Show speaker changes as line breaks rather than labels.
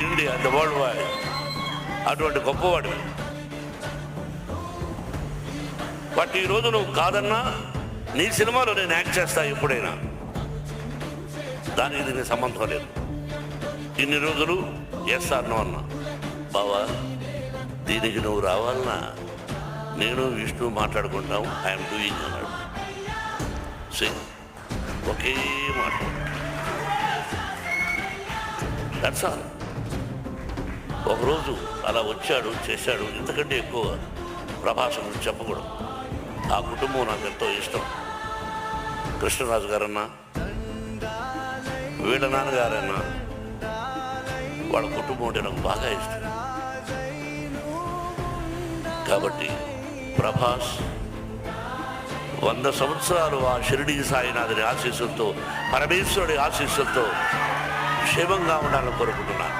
India the world wide. అటువంటి గొప్పవాడు. But ఈరోజు నువ్వు కాదన్నా నీ సినిమాలో నేను యాక్ట్ చేస్తా ఎప్పుడైనా, దానికి దీనికి సంబంధం లేదు. ఇన్ని రోజులు ఎస్ అన్నో అన్నా, బావా దీనికి నువ్వు రావాలన్నా నేను విష్ణు మాట్లాడుకుంటాం, ఐఎమ్ డూయింగ్ అన్నాడు. సింగ్ ఒకే మాట, దట్స్ ఆల్. ఒకరోజు అలా వచ్చాడు, చేశాడు. ఇంతకంటే ఎక్కువ ప్రభాస్ గురించి చెప్పకూడదు. ఆ కుటుంబం నాకు ఎంతో ఇష్టం. కృష్ణరాజు గారన్నా, వీళ్ళ నాన్నగారన్నా, వాళ్ళ కుటుంబం అంటే నాకు బాగా ఇష్టం. కాబట్టి ప్రభాస్ 100 సంవత్సరాలు ఆ షిరిడి సాయినాథుని ఆశీస్సులతో, పరమేశ్వరుడి ఆశీస్సులతో క్షేమంగా ఉండాలని కోరుకుంటున్నాను.